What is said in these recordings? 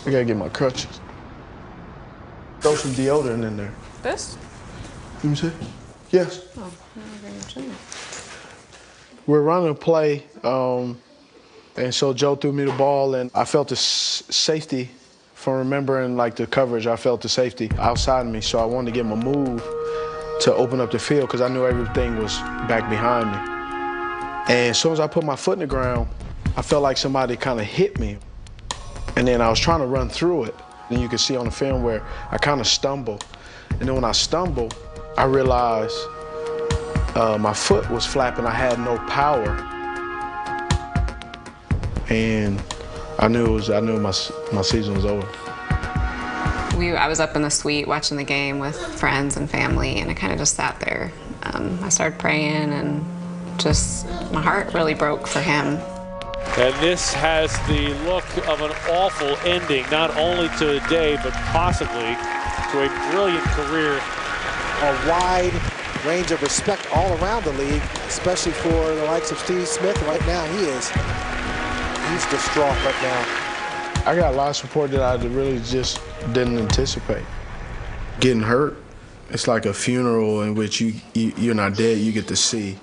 I gotta get my crutches. Throw some deodorant in there. This? Let me see. Yes. Oh, not very much in there. We're running a play, and so Joe threw me the ball, and I felt the safety from remembering like the coverage. I felt the safety outside of me, so I wanted to get him a move to open up the field because I knew everything was back behind me. And as soon as I put my foot in the ground, I felt like somebody kind of hit me. And then I was trying to run through it. And you can see on the film where I kind of stumble. And then when I stumble, I realized my foot was flapping. I had no power. And I knew my season was over. I was up in the suite watching the game with friends and family, and I kind of just sat there. I started praying, and just my heart really broke for him. And this has the look of an awful ending, not only to a day, but possibly to a brilliant career. A wide range of respect all around the league, especially for the likes of Steve Smith. Right now, he's distraught right now. I got a lot of support that I really just didn't anticipate. Getting hurt, it's like a funeral in which you're not dead, you get to see.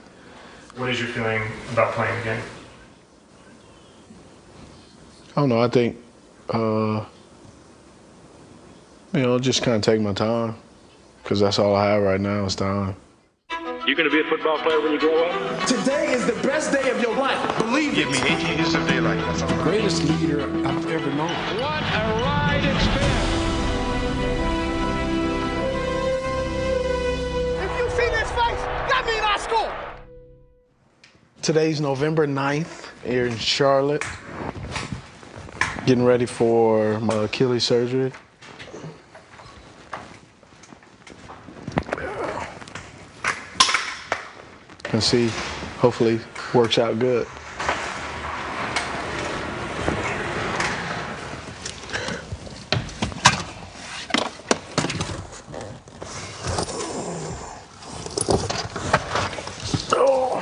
What is your feeling about playing the game? I don't know, I think, just kind of take my time, because that's all I have right now is time. You going to be a football player when you grow up? Today is the best day of your life. Believe Give me 8 years of daylight. That's all. Greatest leader I've ever known. What a ride it's been! If you see this face, that means I scored. Today's November 9th here in Charlotte. Getting ready for my Achilles surgery. And see, hopefully works out good.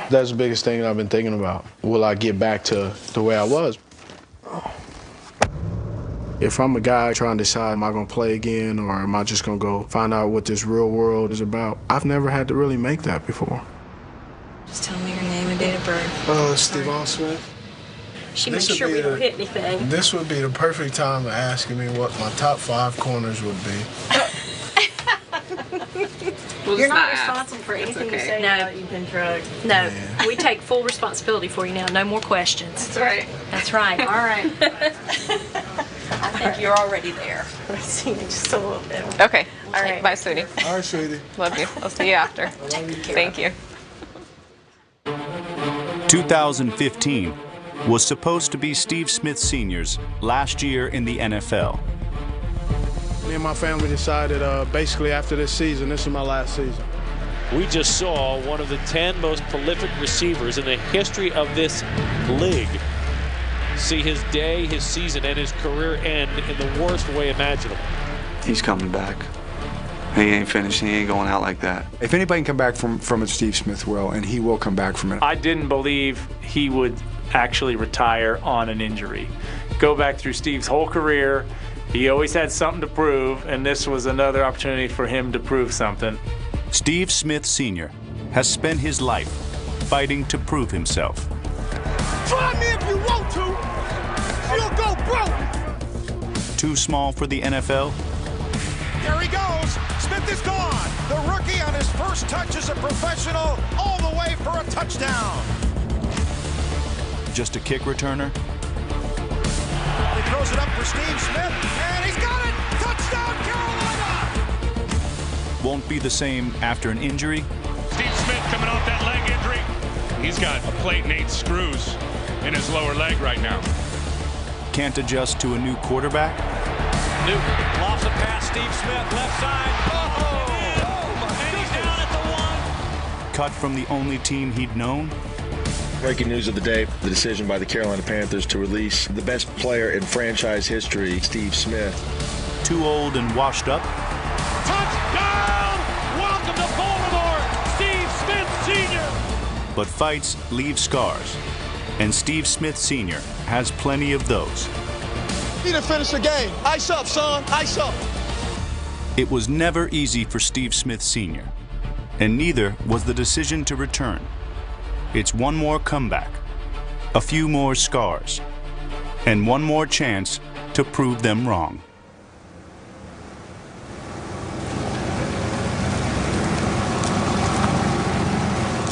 That's the biggest thing I've been thinking about. Will I get back to the way I was? If I'm a guy trying to decide, am I gonna play again, or am I just gonna go find out what this real world is about? I've never had to really make that before. Just tell me your name and date of birth. Steven Smith. She made sure we don't hit anything. This would be the perfect time to ask me what my top 5 corners would be. You're not responsible for anything you say now that you've been drugged. No, we take full responsibility for you now. No more questions. That's right. That's right. All right. I think you're already there. Let's see you just a little bit. Okay. All right. Bye, sweetie. All right, sweetie. Love you. I'll see you after. Thank you. 2015 was supposed to be Steve Smith Sr.'s last year in the NFL. Me and my family decided basically after this season, this is my last season. We just saw one of the 10 most prolific receivers in the history of this league see his day, his season, and his career end in the worst way imaginable. He's coming back. He ain't finished. He ain't going out like that. If anybody can come back from it, Steve Smith will, and he will come back from it. I didn't believe he would actually retire on an injury. Go back through Steve's whole career. He always had something to prove, and this was another opportunity for him to prove something. Steve Smith Sr. has spent his life fighting to prove himself. Try me if you want to. You'll go broke. Too small for the NFL? There he goes. Smith is gone. The rookie on his first touch as a professional, all the way for a touchdown. Just a kick returner? He throws it up for Steve Smith, and he's got it. Touchdown, Carolina. Won't be the same after an injury? Steve Smith coming off that leg injury. He's got a plate and 8 screws in his lower leg right now. Can't adjust to a new quarterback? Newton lofts a pass, Steve Smith, left side. And he's down at the 1. Cut from the only team he'd known? Breaking news of the day, the decision by the Carolina Panthers to release the best player in franchise history, Steve Smith. Too old and washed up? Touchdown! Welcome to Baltimore, Steve Smith Sr. But fights leave scars, and Steve Smith Sr. has plenty of those. He done finished the game. Ice up, son. Ice up. It was never easy for Steve Smith Sr., and neither was the decision to return. It's one more comeback, a few more scars, and one more chance to prove them wrong.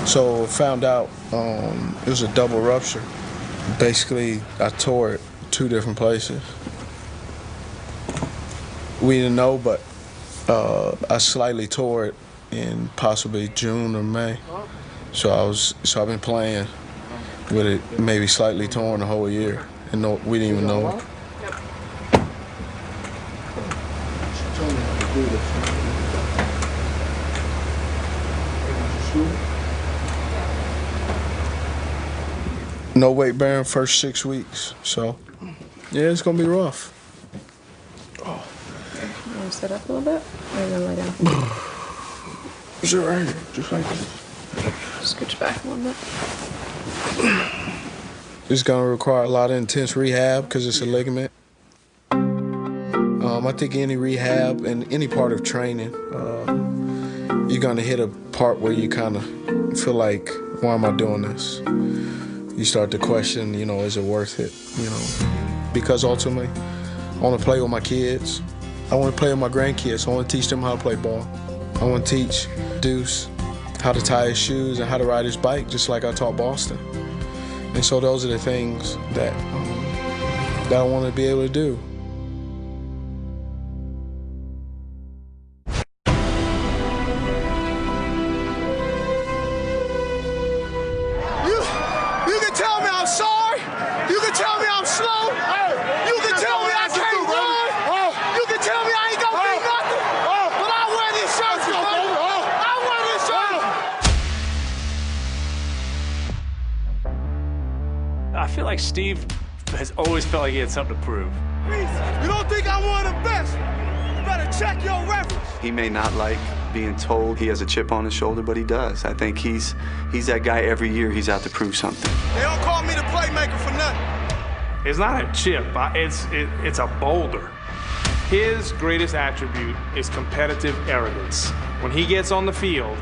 So found out it was a double rupture. Basically, I tore it 2 different places. We didn't know, but I slightly tore it in possibly June or May. So I've been playing with it maybe slightly torn the whole year, and we didn't even know it. No weight bearing first 6 weeks, so yeah, it's gonna be rough. You want to sit up a little bit, or are you gonna lay down? Sit right here, just like this. Scooch back a little bit. It's gonna require a lot of intense rehab because it's a ligament. I think any rehab and any part of training, you're gonna hit a part where you kind of feel like, why am I doing this? You start to question, is it worth it? Because ultimately, I want to play with my kids. I want to play with my grandkids. I want to teach them how to play ball. I want to teach Deuce how to tie his shoes and how to ride his bike, just like I taught Boston. And so those are the things that I want to be able to do. You can tell me I'm sorry. You can tell me I'm slow. You can tell me I can't run. You can tell me I ain't gonna be nothing. But I wear this shirt, baby. I wear this shirt. I feel like Steve has always felt like he had something to prove. You don't think I'm one of the best? You better check your reference. He may not like being told he has a chip on his shoulder, but he does. I think he's that guy every year. He's out to prove something. They don't call me the playmaker for nothing. It's not a chip, it's a boulder. His greatest attribute is competitive arrogance. When he gets on the field,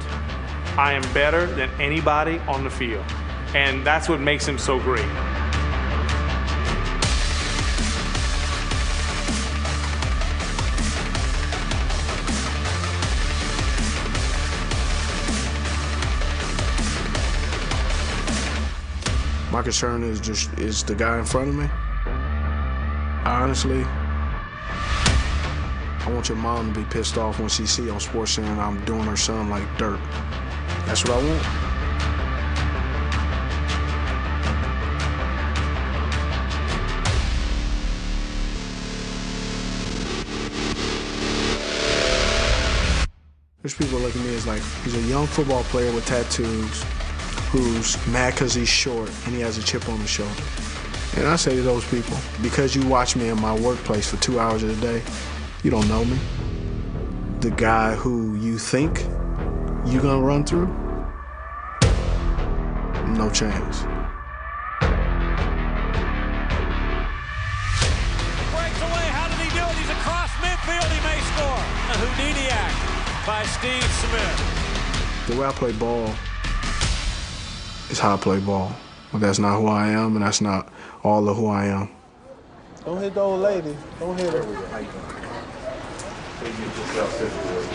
I am better than anybody on the field. And that's what makes him so great. My concern is the guy in front of me. Honestly, I want your mom to be pissed off when she see on SportsCenter and I'm doing her son like dirt. That's what I want. There's people look at me as like, he's a young football player with tattoos who's mad because he's short and he has a chip on his shoulder. And I say to those people, because you watch me in my workplace for 2 hours a day, you don't know me. The guy who you think you're gonna run through, no chance. Breaks away. How did he do it? He's across midfield. He may score. A Houdiniac by Steve Smith. The way I play ball is how I play ball. But that's not who I am, and that's not all of who I am. Don't hit the old lady. Don't hit her.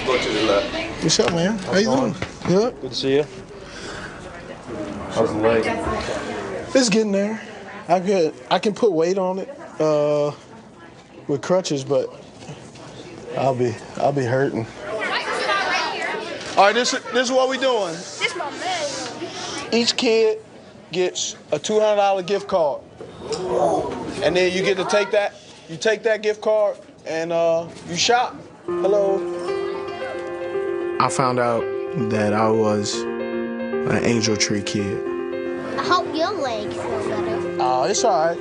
Go to the left. What's up, man? How you doing? Good? Good to see you. How's the leg? It's getting there. I can put weight on it with crutches, but I'll be hurting. All right, this is what we doing. This my man. Each kid gets a $200 gift card, and then you get to take that. You take that gift card and you shop. Hello. I found out that I was an Angel Tree kid. I hope your legs feel better. Oh, it's all right.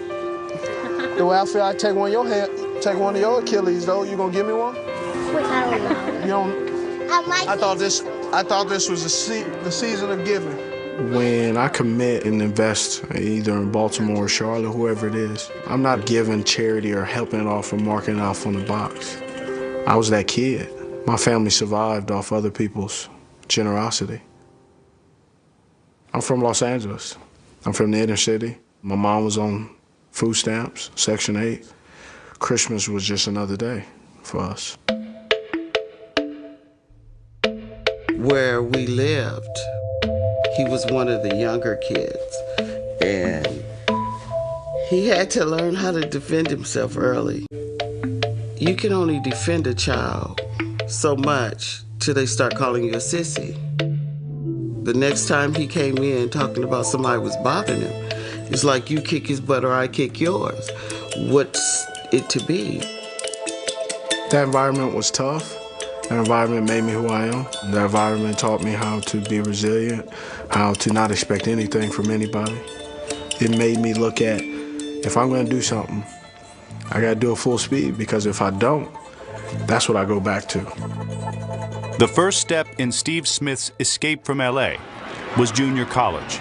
The way I feel, I take one of your Achilles though. You gonna give me one? Which I don't know. You don't. I thought this was the season of giving. When I commit and invest either in Baltimore or Charlotte, whoever it is, I'm not giving charity or helping it off or marking it off on the box. I was that kid. My family survived off other people's generosity. I'm from Los Angeles. I'm from the inner city. My mom was on food stamps, Section 8. Christmas was just another day for us. Where we lived, he was one of the younger kids, and he had to learn how to defend himself early. You can only defend a child so much till they start calling you a sissy. The next time he came in talking about somebody was bothering him, it's like you kick his butt or I kick yours. What's it to be? That environment was tough. That environment made me who I am. That environment taught me how to be resilient, how to not expect anything from anybody. It made me look at, if I'm gonna do something, I gotta do it full speed, because if I don't, that's what I go back to. The first step in Steve Smith's escape from LA was junior college.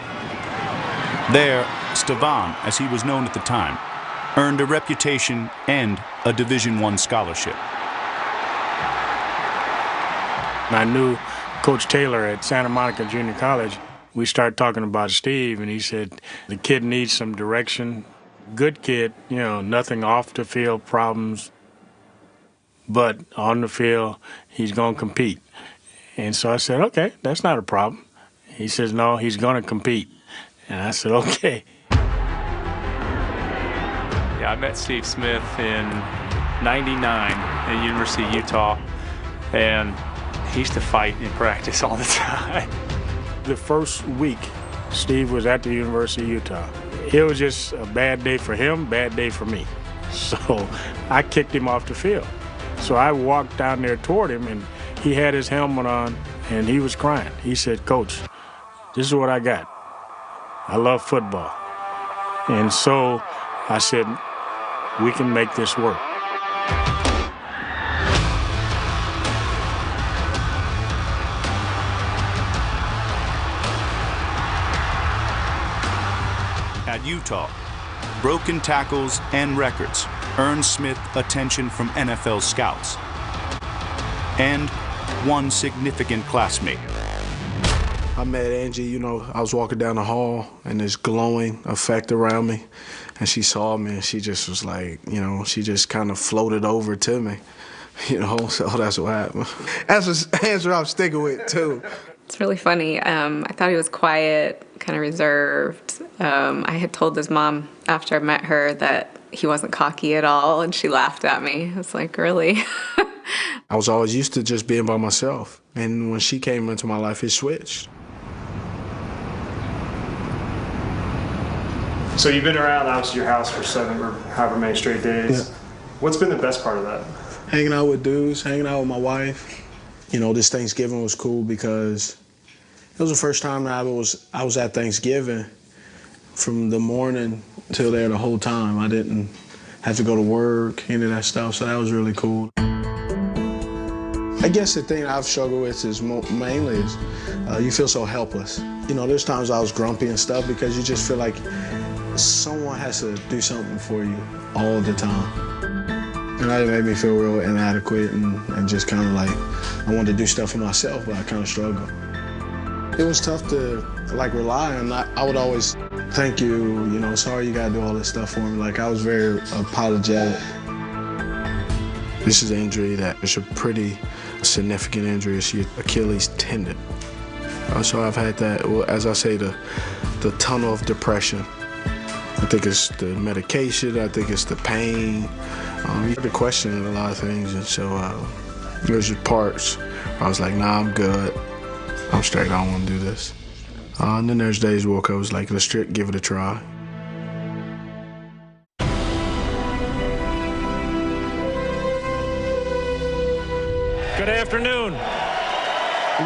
There, Stevan, as he was known at the time, earned a reputation and a Division I scholarship. I knew Coach Taylor at Santa Monica Junior College. We started talking about Steve, and he said, the kid needs some direction. Good kid, you know, nothing off the field problems, but on the field, he's going to compete. And so I said, okay, that's not a problem. He says, no, he's going to compete. And I said, okay. Yeah, I met Steve Smith in '99 at University of Utah, and he used to fight in practice all the time. The first week, Steve was at the University of Utah. It was just a bad day for him, bad day for me. So I kicked him off the field. So I walked down there toward him, and he had his helmet on, and he was crying. He said, Coach, this is what I got. I love football. And so I said, we can make this work. At Utah, broken tackles and records earned Smith attention from NFL scouts and one significant classmate. I met Angie, you know, I was walking down the hall and this glowing effect around me, and she saw me and she just was like, you know, she just kind of floated over to me, you know, so that's what happened. That's the answer I'm sticking with, too. It's really funny. I thought he was quiet, kind of reserved. I had told his mom after I met her that he wasn't cocky at all, and she laughed at me. I was like, really? I was always used to just being by myself, and when she came into my life, it switched. So you've been around, obviously, your house for 7 or however many straight days. Yeah. What's been the best part of that? Hanging out with dudes, hanging out with my wife. You know, this Thanksgiving was cool because it was the first time that I was at Thanksgiving from the morning till there the whole time. I didn't have to go to work, any of that stuff, so that was really cool. I guess the thing I've struggled with is mainly is you feel so helpless. You know, there's times I was grumpy and stuff because you just feel like someone has to do something for you all the time. And that made me feel real inadequate and just kind of like I wanted to do stuff for myself, but I kind of struggled. It was tough to like rely on. I would always thank you, you know, sorry you gotta do all this stuff for me. Like I was very apologetic. This is an injury that is a pretty significant injury. It's your Achilles tendon. So I've had that, as I say, the tunnel of depression. I think it's the medication, I think it's the pain. You have to question a lot of things, and so there's just parts where I was like, nah, I'm good. I'm straight, I don't want to do this. And then there's days where I was like, let's give it a try. Good afternoon.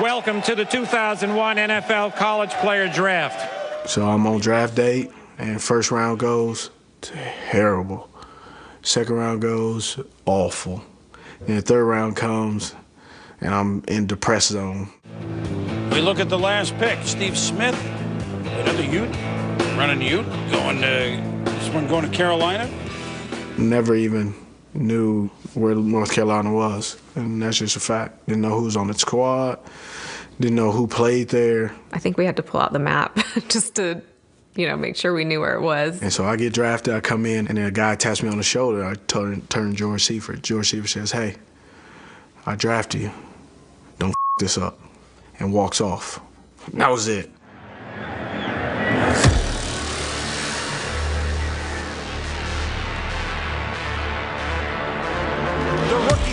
Welcome to the 2001 NFL College Player Draft. So I'm on draft date, and first round goes terrible. Second round goes awful. And the third round comes, and I'm in depressed zone. We look at the last pick, Steve Smith, Another Ute? Running Ute? This one going to Carolina? Never even knew where North Carolina was, and that's just a fact. Didn't know who was on the squad, didn't know who played there. I think we had to pull out the map just to, make sure we knew where it was. And so I get drafted, I come in, and then a guy taps me on the shoulder. I turn George Seifert. George Seifert says, "Hey, I drafted you. Don't this up," and walks off. That was it.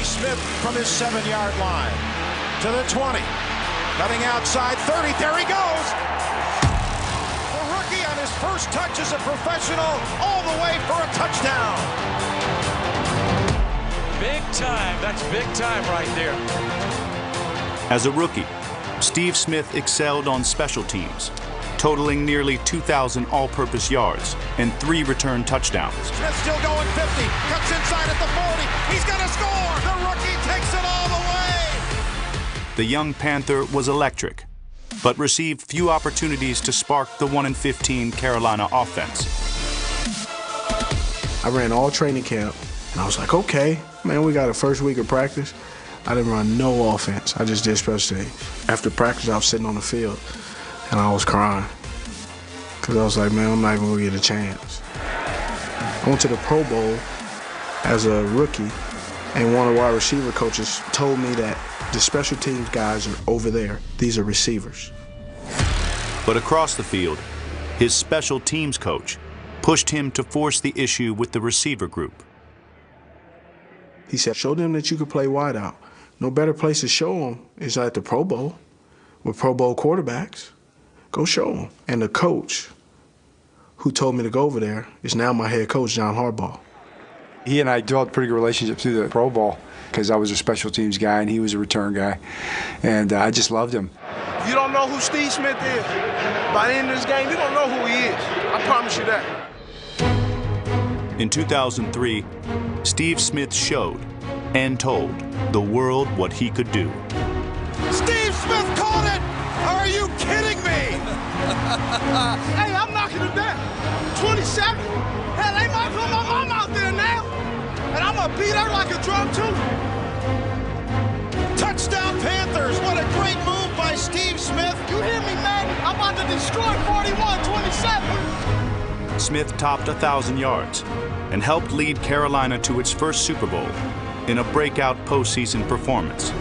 Smith from his 7-yard line to the 20, cutting outside 30. There he goes. The rookie on his first touch as a professional, all the way for a touchdown. Big time. That's big time right there. As a rookie, Steve Smith excelled on special teams, totaling nearly 2,000 all-purpose yards and 3 return touchdowns. Smith still going 50, cuts inside at the 40. He's going to score. The rookie takes it all the way. The young Panther was electric, but received few opportunities to spark the 1-15 Carolina offense. I ran all training camp, and I was like, okay, man, we got a first week of practice. I didn't run no offense. I just did special teams. After practice, I was sitting on the field, and I was crying because I was like, man, I'm not even going to get a chance. I went to the Pro Bowl as a rookie, and one of the wide receiver coaches told me that the special teams guys are over there. These are receivers. But across the field, his special teams coach pushed him to force the issue with the receiver group. He said, show them that you could play wideout. No better place to show them is at the Pro Bowl with Pro Bowl quarterbacks. Go show them. And the coach who told me to go over there is now my head coach, John Harbaugh. He and I developed a pretty good relationship through the Pro Bowl because I was a special teams guy and he was a return guy. And I just loved him. You don't know who Steve Smith is. By the end of this game, you don't know who he is. I promise you that. In 2003, Steve Smith showed and told the world what he could do. Steve Smith caught it! Are you kidding me? Hey, I'm knocking him down. 27. Hell, they might put my mom out there now. And I'm going to beat her like a drum, too. Touchdown Panthers. What a great move by Steve Smith. You hear me, man? I'm about to destroy 41-27. Smith topped 1,000 yards and helped lead Carolina to its first Super Bowl in a breakout postseason performance. They're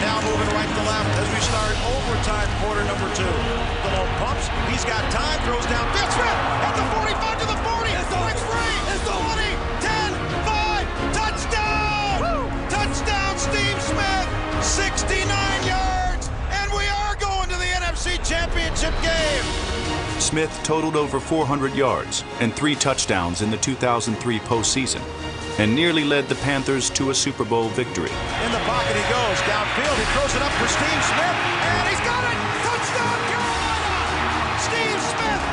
now moving right to left as we start overtime quarter number 2. The low pumps. He's got time. Throws down. Smith at the 45 to the 40. Breaks free. 20, 10, 5. Touchdown! Woo! Touchdown, Steve Smith. 69 yards. And we are going to the NFC Championship game. Smith totaled over 400 yards and 3 touchdowns in the 2003 postseason and nearly led the Panthers to a Super Bowl victory. In the pocket he goes. Downfield, he throws it up for Steve Smith, and he's got it! Touchdown, Carolina! Steve Smith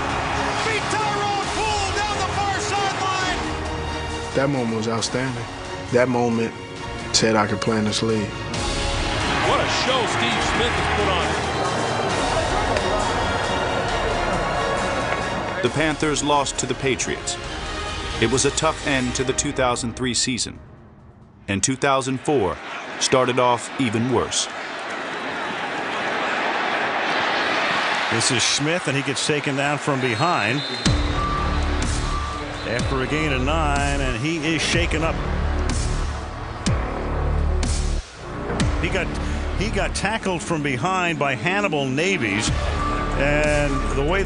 beat Tyrone Poole down the far sideline. That moment was outstanding. That moment said I could play in this league. What a show Steve Smith has put on. The Panthers lost to the Patriots. It was a tough end to the 2003 season, and 2004 started off even worse. This is Smith, and he gets taken down from behind after a gain of 9, and he is shaken up. He got tackled from behind by Hannibal Navies. And the way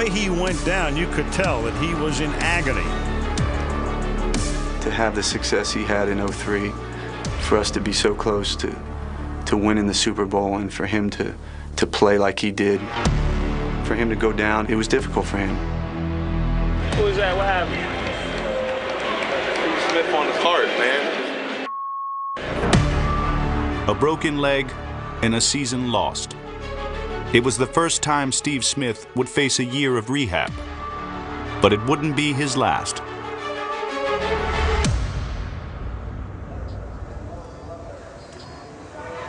he went down, you could tell that he was in agony. To have the success he had in 03, for us to be so close to winning the Super Bowl, and for him to play like he did, for him to go down, it was difficult for him. Who is that? What happened? Smith on his heart, man. A broken leg and a season lost. It was the first time Steve Smith would face a year of rehab, but it wouldn't be his last.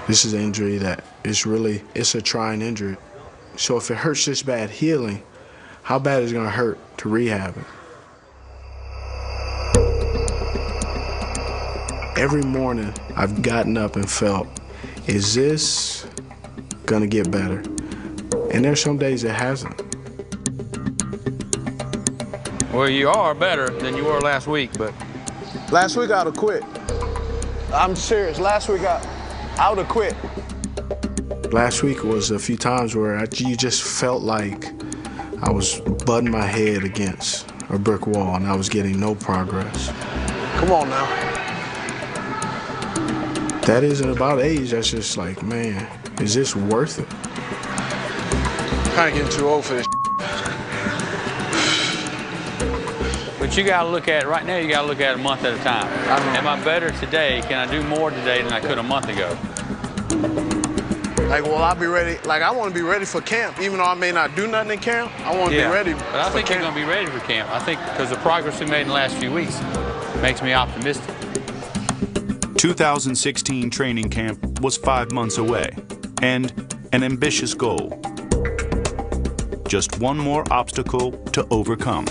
This is an injury that it's a trying injury. So if it hurts this bad healing, how bad is it gonna hurt to rehab it? Every morning I've gotten up and felt, is this gonna get better? And there's some days it hasn't. Well, you are better than you were last week, but... Last week I would've quit. I'm serious, last week I would've quit. Last week was a few times where you just felt like I was butting my head against a brick wall and I was getting no progress. Come on now. That isn't about age, that's just like, man, is this worth it? Kind of getting too old for this. But you gotta look at it, right now you gotta look at it a month at a time. Am I better today? Can I do more today than I could a month ago? Like, will I be ready? Like, I want to be ready for camp, even though I may not do nothing in camp. I want to be ready. But I think you're going to be ready for camp. I think because the progress we made in the last few weeks makes me optimistic. 2016 training camp was 5 months away, and an ambitious goal. Just one more obstacle to overcome.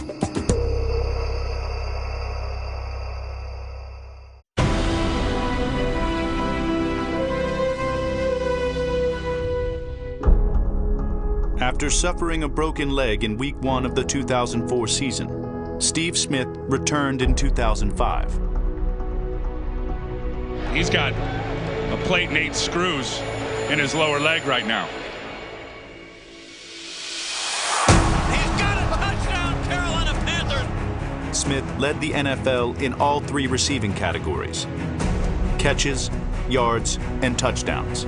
After suffering a broken leg in week 1 of the 2004 season, Steve Smith returned in 2005. He's got a plate and 8 screws in his lower leg right now. He's got a touchdown, Carolina Panthers. Smith led the NFL in all 3 receiving categories: catches, yards, and touchdowns.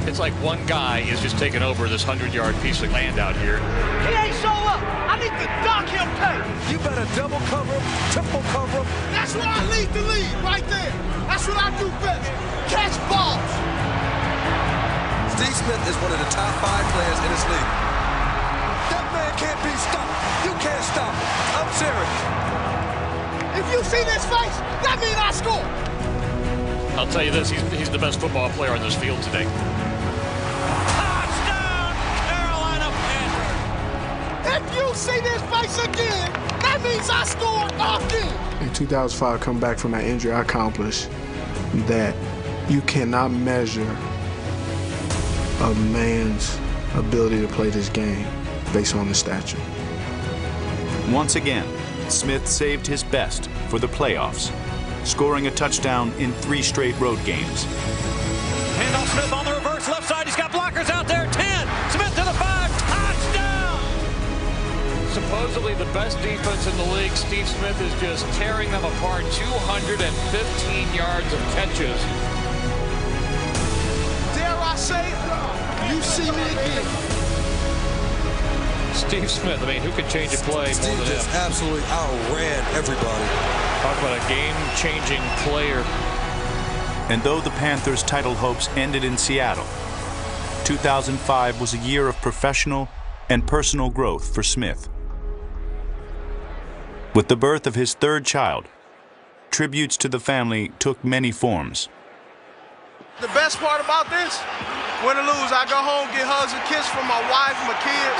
It's like one guy is just taking over this 100-yard piece of land out here. He ain't show up. I need to dock him pay. You better double cover him, triple cover him. That's where I lead the league, right there. That's what I do best. Catch balls. Steve Smith is one of the top 5 players in this league. That man can't be stopped. You can't stop him. I'm serious. If you see this face, that means I score. I'll tell you this, he's the best football player on this field today. If you see this face again, that means I scored again. In 2005, come back from that injury, I accomplished that you cannot measure a man's ability to play this game based on his stature. Once again, Smith saved his best for the playoffs, scoring a touchdown in 3 straight road games. Handoff Smith on the reverse left side. He's got blockers out there. 10. Smith to the 5. Touchdown. Supposedly the best defense in the league. Steve Smith is just tearing them apart. 215 yards of catches. Dare I say, you see me again. Steve Smith, I mean, who could change a play more than him? Just absolutely outran everybody. Talk about a game-changing player. And though the Panthers' title hopes ended in Seattle, 2005 was a year of professional and personal growth for Smith. With the birth of his 3rd child, tributes to the family took many forms. The best part about this, win or lose, I go home, get hugs and kisses from my wife and my kids.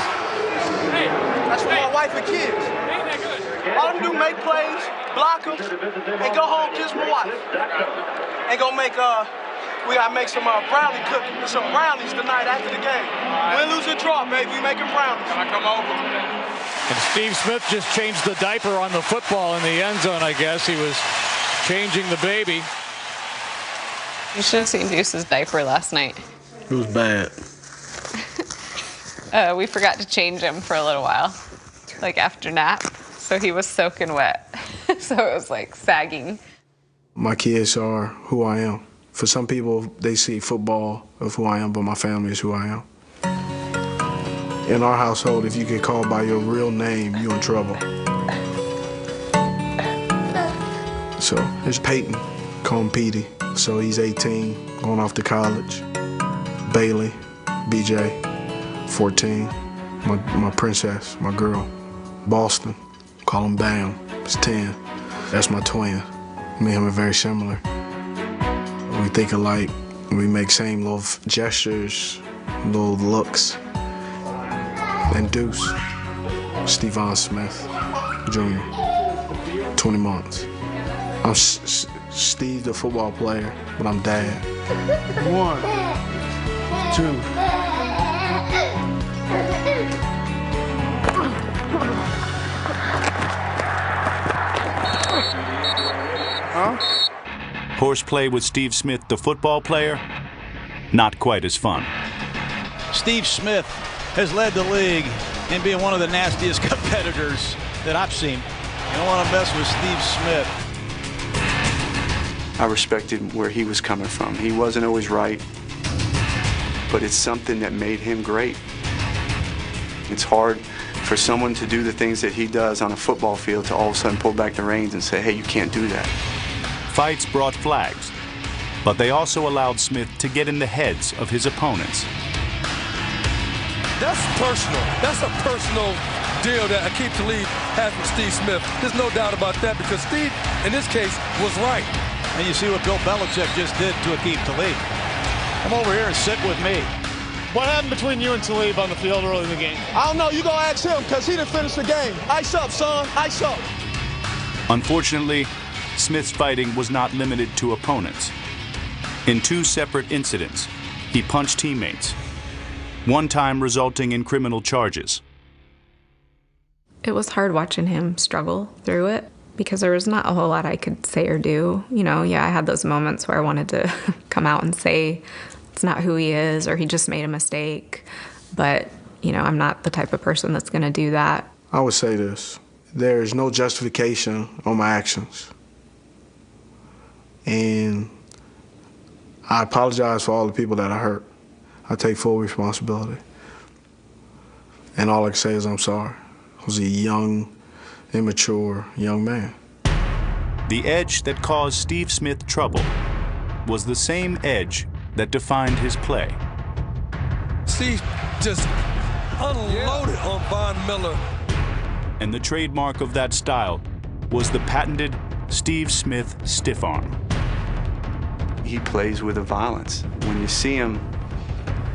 That's for my wife and kids. All them do, make plays, block them, and go home, kiss my wife. And go make, we gotta make some brownie cookies, some brownies tonight after the game. Win, lose, or draw, baby, we making brownies. Can I come over? And Steve Smith just changed the diaper on the football in the end zone, I guess. He was changing the baby. You should have seen Deuce's diaper last night. It was bad. We forgot to change him for a little while, like after nap. So he was soaking wet. So it was like sagging. My kids are who I am. For some people, they see football of who I am, but my family is who I am. In our household, if you get called by your real name, you're in trouble. So there's Peyton, call him Petey. So he's 18, going off to college. Bailey, BJ, 14. My princess, my girl. Boston, call him Bam, he's 10. That's my twin. Me and him are very similar. We think alike, We make same little gestures, little looks. And Deuce, Stephon Smith Jr., 20 months. I'm Steve, the football player, but I'm Dad. 1, 2. Horseplay with Steve Smith, the football player, not quite as fun. Steve Smith has led the league in being one of the nastiest competitors that I've seen. You don't want to mess with Steve Smith. I respected where he was coming from. He wasn't always right, but it's something that made him great. It's hard for someone to do the things that he does on a football field to all of a sudden pull back the reins and say, hey, you can't do that. Fights brought flags, but they also allowed Smith to get in the heads of his opponents. That's personal. That's a personal deal that Aqib Talib has with Steve Smith. There's no doubt about that because Steve, in this case, was right. And you see what Bill Belichick just did to Aqib Talib. Come over here and sit with me. What happened between you and Talib on the field early in the game? I don't know. You go ask him because he didn't finish the game. Ice up, son. Ice up. Unfortunately, Smith's fighting was not limited to opponents. In 2 separate incidents, he punched teammates, one time resulting in criminal charges. It was hard watching him struggle through it because there was not a whole lot I could say or do. You know, yeah, I had those moments where I wanted to come out and say it's not who he is or he just made a mistake. But, you know, I'm not the type of person that's going to do that. I would say this. There is no justification on my actions. And I apologize for all the people that I hurt. I take full responsibility. And all I can say is I'm sorry. I was a young, immature young man. The edge that caused Steve Smith trouble was the same edge that defined his play. Steve just unloaded on Von Miller. And the trademark of that style was the patented Steve Smith stiff arm. He plays with a violence. When you see him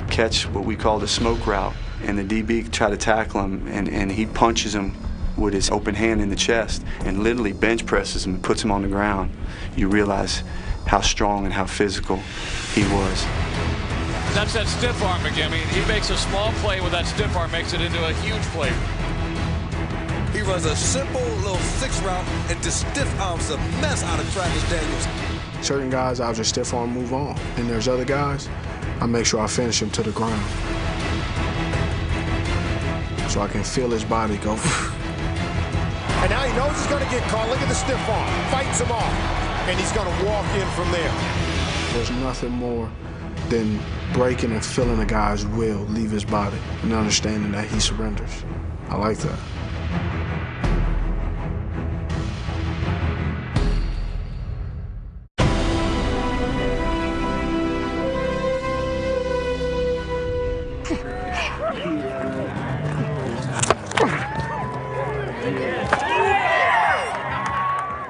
catch what we call the smoke route, and the DB try to tackle him, and he punches him with his open hand in the chest and literally bench presses him and puts him on the ground, you realize how strong and how physical he was. That's that stiff arm again. I mean, he makes a small play with that stiff arm, makes it into a huge play. He runs a simple little 6 route and just stiff arms the mess out of Travis Daniels. Certain guys, I'll just stiff arm, move on. And there's other guys, I make sure I finish him to the ground. So I can feel his body go. And now he knows he's going to get caught. Look at the stiff arm. Fights him off. And he's going to walk in from there. There's nothing more than breaking and feeling a guy's will leave his body and understanding that he surrenders. I like that.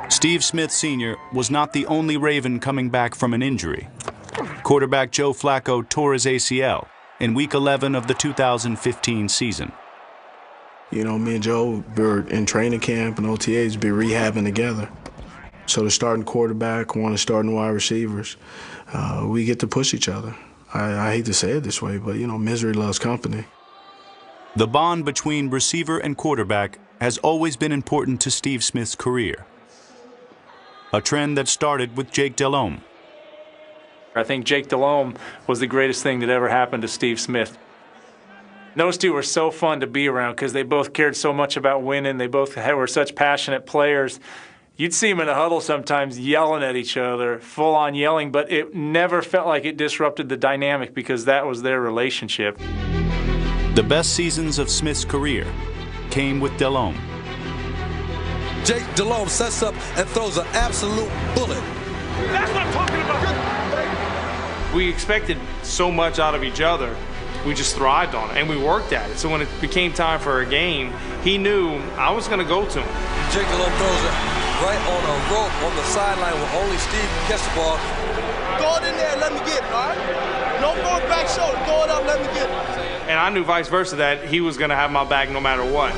Steve Smith Sr. was not the only Raven coming back from an injury. Quarterback Joe Flacco tore his ACL in Week 11 of the 2015 season. You know, me and Joe were in training camp and OTAs, be rehabbing together. So the starting quarterback, one of the starting wide receivers, we get to push each other. I hate to say it this way, but, you know, misery loves company. The bond between receiver and quarterback has always been important to Steve Smith's career. A trend that started with Jake Delhomme. I think Jake Delhomme was the greatest thing that ever happened to Steve Smith. Those two were so fun to be around because they both cared so much about winning. They both were such passionate players. You'd see them in a huddle sometimes yelling at each other, full-on yelling, but it never felt like it disrupted the dynamic because that was their relationship. The best seasons of Smith's career came with Delhomme. Jake Delhomme sets up and throws an absolute bullet. That's what I'm talking about. We expected so much out of each other. We just thrived on it, and we worked at it. So when it became time for a game, he knew I was going to go to him. Jake Delhomme throws it right on a rope on the sideline where only Steve can catch the ball. Throw it in there and let me get it, all right? No going back shoulder. Throw it up, let me get it. And I knew vice versa that he was going to have my back no matter what.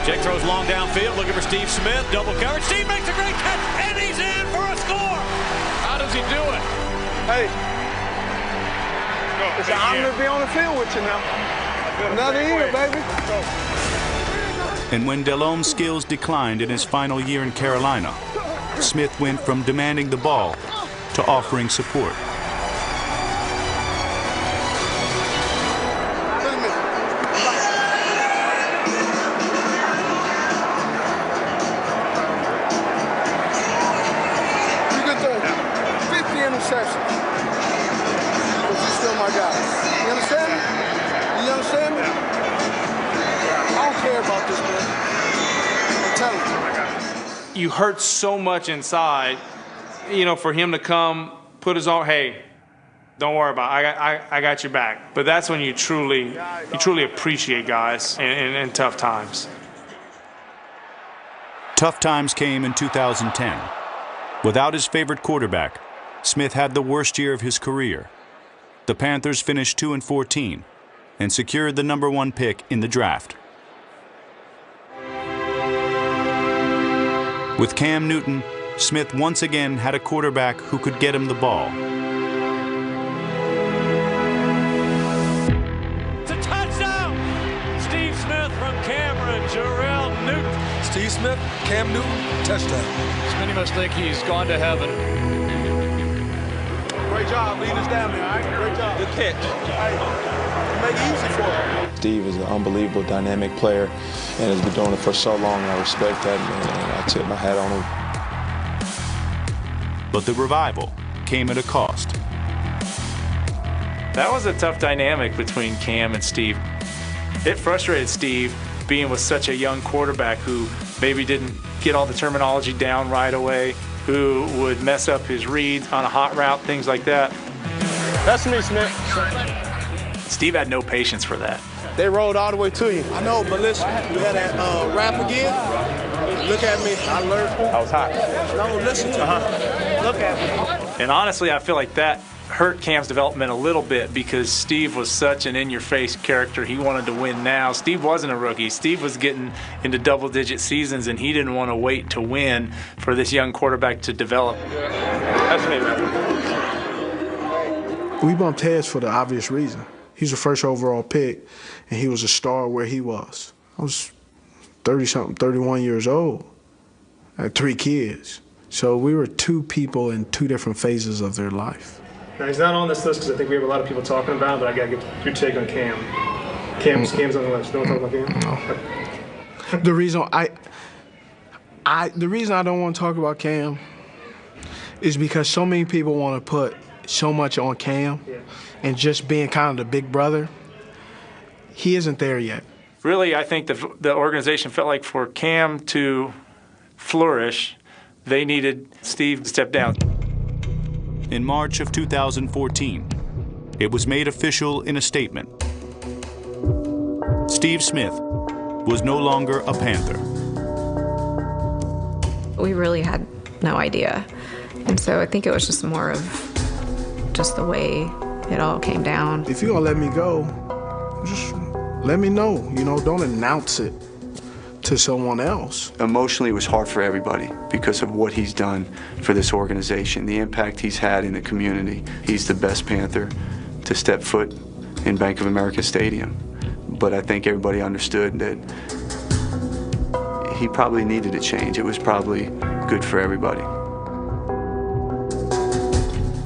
Jake throws long downfield, looking for Steve Smith. Double coverage. Steve makes a great catch, and he's in for a score. How does he do it? Hey, it's an honor to be on the field with you now. Another year, baby. And when Delhomme's skills declined in his final year in Carolina, Smith went from demanding the ball to offering support. You get the 50 interceptions, but you're still my guy. You understand me? You understand me? I don't care about this, man. I'm telling you. You hurt so much inside, you know, for him to come, put his arm, hey, don't worry about it. I got your back. But that's when you truly appreciate guys in tough times. Tough times came in 2010. Without his favorite quarterback, Smith had the worst year of his career. The Panthers finished 2-14 and secured the #1 pick in the draft. With Cam Newton, Smith once again had a quarterback who could get him the ball. It's a touchdown! Steve Smith from Cameron, Jarrell Newton. Steve Smith, Cam Newton, touchdown. Many must think he's gone to heaven. Great job leading us down there, all right? Great job. Good catch. Hey, make it easy for him. Steve is an unbelievable, dynamic player and has been doing it for so long. I respect that, and I tip my hat on him. But the revival came at a cost. That was a tough dynamic between Cam and Steve. It frustrated Steve being with such a young quarterback who maybe didn't get all the terminology down right away, who would mess up his reads on a hot route, things like that. That's me, Smith. Steve had no patience for that. They rolled all the way to you. I know, but listen, we had that rap again. Look at me. I learned. I was hot. No, listen to me. Look at me. And honestly, I feel like that hurt Cam's development a little bit because Steve was such an in-your-face character. He wanted to win now. Steve wasn't a rookie. Steve was getting into double-digit seasons, and he didn't want to wait to win for this young quarterback to develop. That's me, man. We bumped heads for the obvious reason. He's the first overall pick, and he was a star where he was. I was 30-something, 31 years old. I had 3 kids. So we were 2 people in 2 different phases of their life. Now, he's not on this list because I think we have a lot of people talking about him, but I got to get your take on Cam. Cam's on the list. You don't want to talk about Cam? No. The reason I don't want to talk about Cam is because so many people want to put so much on Cam, and just being kind of the big brother. He isn't there yet. Really, I think the organization felt like for Cam to flourish, they needed Steve to step down. In March of 2014, it was made official in a statement. Steve Smith was no longer a Panther. We really had no idea. And so I think it was just more of just the way it all came down. If you're gonna let me go, just let me know. You know, don't announce it to someone else. Emotionally, it was hard for everybody because of what he's done for this organization, the impact he's had in the community. He's the best Panther to step foot in Bank of America Stadium. But I think everybody understood that he probably needed a change. It was probably good for everybody.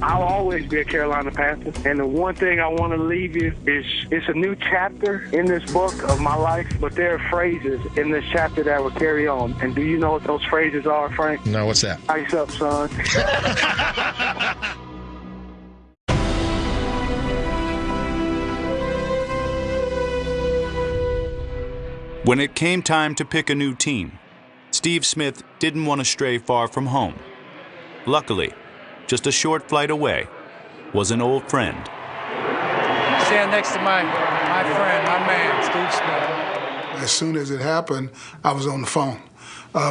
I'll always be a Carolina Panther, and the one thing I want to leave you is it's a new chapter in this book of my life, but there are phrases in this chapter that will carry on. And do you know what those phrases are, Frank? No, what's that? Ice up, son. When it came time to pick a new team, Steve Smith didn't want to stray far from home. Luckily, just a short flight away was an old friend. Stand next to my friend, my man, Steve Smith. As soon as it happened, I was on the phone.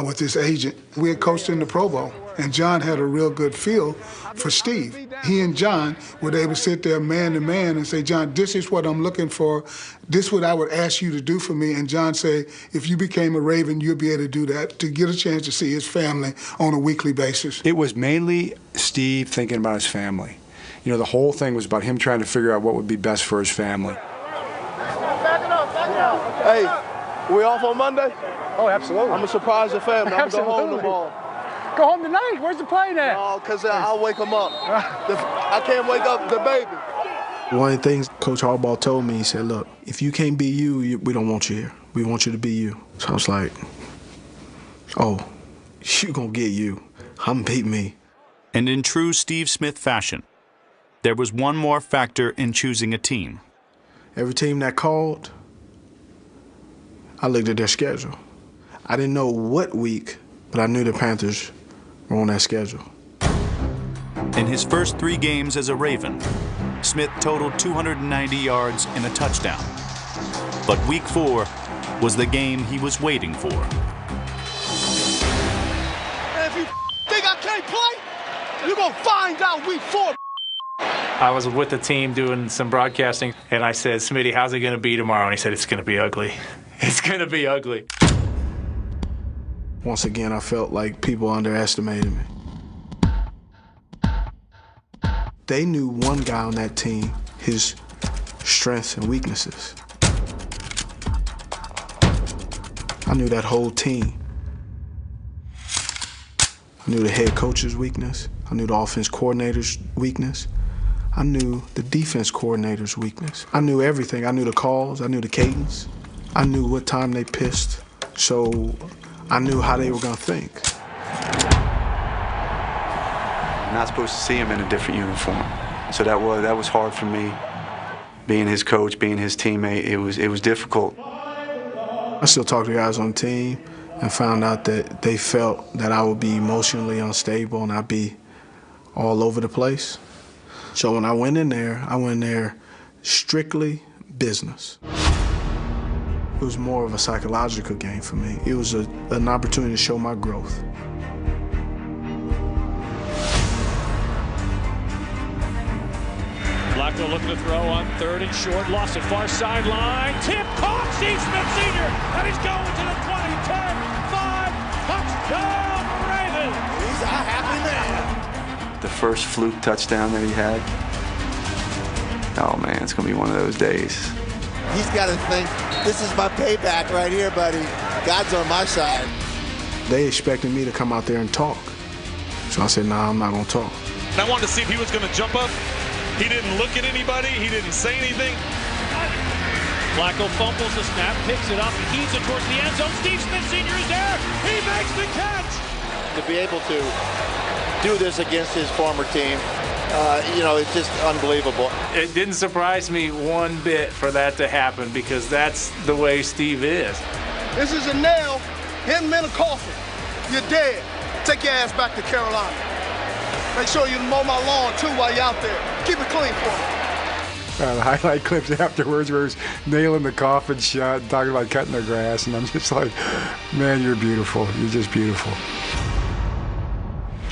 with his agent. We had coached in the Pro Bowl, and John had a real good feel for Steve. He and John were able to sit there man to man and say, John, this is what I'm looking for. This is what I would ask you to do for me. And John say, if you became a Raven, you'll be able to do that, to get a chance to see his family on a weekly basis. It was mainly Steve thinking about his family. You know, the whole thing was about him trying to figure out what would be best for his family. Hey, we off on Monday? Oh, absolutely. I'm going to surprise the family. I'm going to go home tomorrow. Go home tonight? Where's the plane at? No, because I'll wake them up. I can't wake up the baby. One of the things Coach Harbaugh told me, he said, look, if you can't be you, we don't want you here. We want you to be you. So I was like, oh, you going to get you. I'm beat me. And in true Steve Smith fashion, there was one more factor in choosing a team. Every team that called, I looked at their schedule. I didn't know what week, but I knew the Panthers were on that schedule. In his first 3 games as a Raven, Smith totaled 290 yards and a touchdown. But week 4 was the game he was waiting for. And if you think I can't play, you're going to find out week 4. I was with the team doing some broadcasting, and I said, Smitty, how's it going to be tomorrow? And he said, it's going to be ugly. It's going to be ugly. Once again, I felt like people underestimated me. They knew one guy on that team, his strengths and weaknesses. I knew that whole team. I knew the head coach's weakness. I knew the offense coordinator's weakness. I knew the defense coordinator's weakness. I knew everything. I knew the calls. I knew the cadence. I knew what time they pissed. So I knew how they were going to think. I'm not supposed to see him in a different uniform. So that was hard for me. Being his coach, being his teammate, it was difficult. I still talk to guys on the team and found out that they felt that I would be emotionally unstable and I'd be all over the place. So when I went in there strictly business. It was more of a psychological game for me. It was an opportunity to show my growth. Flacco looking to throw on 3rd and short, lost it far sideline, tip, caught, Steve Smith Sr., and he's going to the 20, 10, 5, touchdown, Ravens! He's a happy man. The first fluke touchdown that he had, oh man, it's going to be one of those days. He's got to think, this is my payback right here, buddy. God's on my side. They expected me to come out there and talk. So I said, nah, I'm not going to talk. And I wanted to see if he was going to jump up. He didn't look at anybody. He didn't say anything. Flacco fumbles the snap, picks it up, heaves it towards the end zone. Steve Smith Sr. is there. He makes the catch. To be able to do this against his former team, it's just unbelievable. It didn't surprise me one bit for that to happen because that's the way Steve is. This is a nail. Hit him in a coffin. You're dead. Take your ass back to Carolina. Make sure you mow my lawn, too, while you're out there. Keep it clean for me. The highlight clips afterwards where he's nailing the coffin shut and talking about cutting the grass, and I'm just like, man, you're beautiful. You're just beautiful.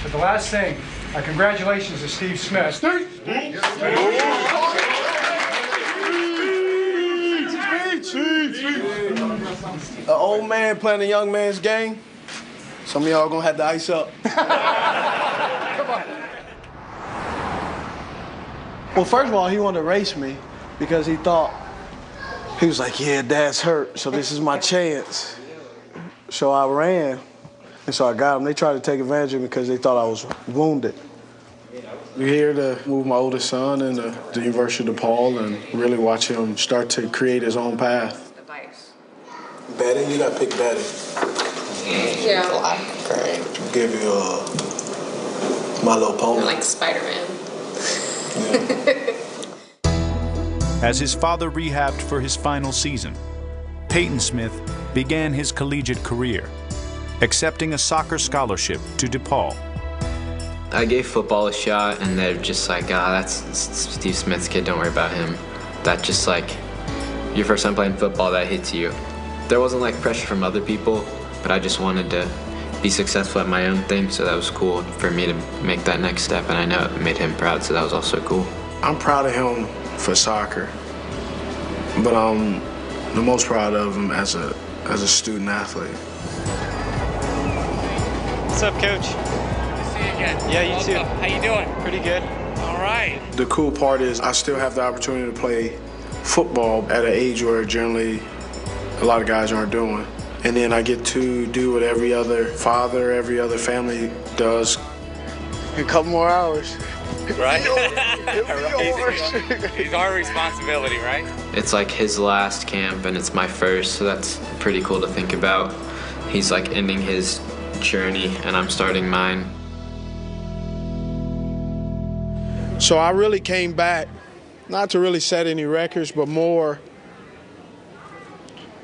But the last thing, congratulations to Steve Smith. Steve! An old man playing a young man's game. Some of y'all gonna have to ice up. Come on. Well, first of all, he wanted to race me because he was like, yeah, Dad's hurt, so this is my chance. So I ran, and so I got him. They tried to take advantage of me because they thought I was wounded. We're here to move my oldest son into the University of DePaul and really watch him start to create his own path. Betting? You gotta pick betting. Yeah. Great. Give you My Little Pony. Like Spider-Man. As his father rehabbed for his final season, Peyton Smith began his collegiate career, accepting a soccer scholarship to DePaul. I gave football a shot, and they're just like, that's Steve Smith's kid, don't worry about him. That just like, your first time playing football, that hits you. There wasn't like pressure from other people, but I just wanted to be successful at my own thing, so that was cool for me to make that next step, and I know it made him proud, so that was also cool. I'm proud of him for soccer, but I'm the most proud of him as a student athlete. What's up, Coach? Good to see you again. Yeah, you Welcome. too. How you doing? Pretty good. All right. The cool part is I still have the opportunity to play football at an age where generally a lot of guys aren't doing. And then I get to do what every other father, every other family does. A couple more hours. Right? It's our responsibility, right? It's like his last camp and it's my first, so that's pretty cool to think about. He's like ending his journey and I'm starting mine. So I really came back, not to really set any records, but more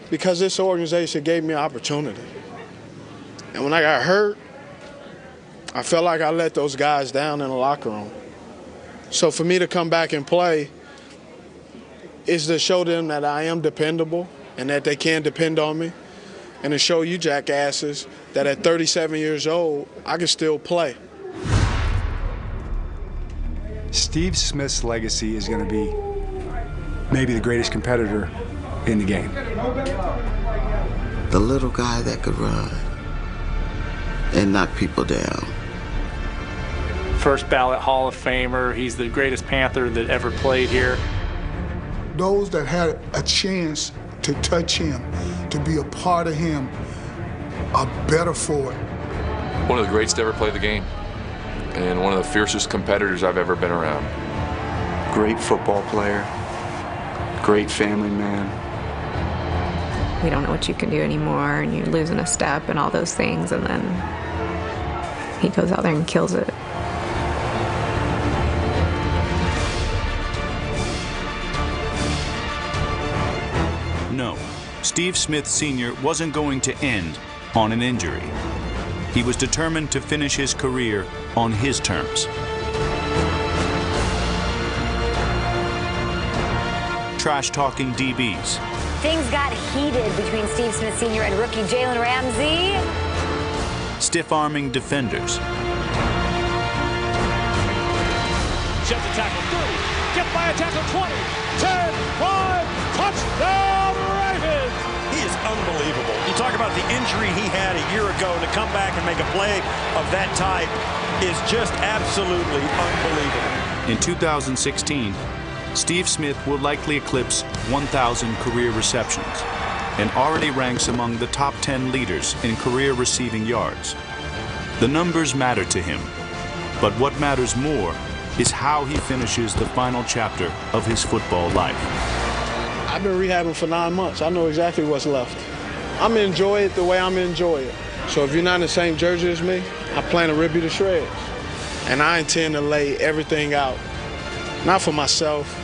because this organization gave me an opportunity. And when I got hurt, I felt like I let those guys down in the locker room. So for me to come back and play is to show them that I am dependable and that they can depend on me, and to show you jackasses that at 37 years old, I can still play. Steve Smith's legacy is going to be maybe the greatest competitor in the game. The little guy that could run and knock people down. First ballot Hall of Famer. He's the greatest Panther that ever played here. Those that had a chance to touch him, to be a part of him, are better for it. One of the greats to ever play the game, and one of the fiercest competitors I've ever been around. Great football player, great family man. We don't know what you can do anymore, and you're losing a step and all those things, and then he goes out there and kills it. No, Steve Smith Sr. wasn't going to end on an injury. He was determined to finish his career on his terms. Trash-talking DBs. Things got heated between Steve Smith Sr. and rookie Jalen Ramsey. Stiff-arming defenders. Shut the tackle, 30, get by a tackle, 20, 10, 5, touchdown Ravens! He is unbelievable. You talk about the injury he had a year ago, to come back and make a play of that type is just absolutely unbelievable. In 2016, Steve Smith will likely eclipse 1,000 career receptions and already ranks among the top 10 leaders in career receiving yards. The numbers matter to him, but what matters more is how he finishes the final chapter of his football life. I've been rehabbing for 9 months. I know exactly what's left. I'm gonna enjoy it the way I'm gonna enjoy it. So if you're not in the same jersey as me, I plan to rip you to shreds. And I intend to lay everything out, not for myself,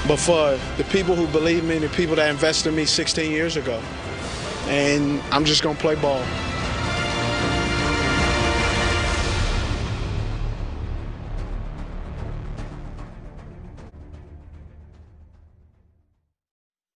but for the people who believe me, the people that invested in me 16 years ago. And I'm just gonna play ball.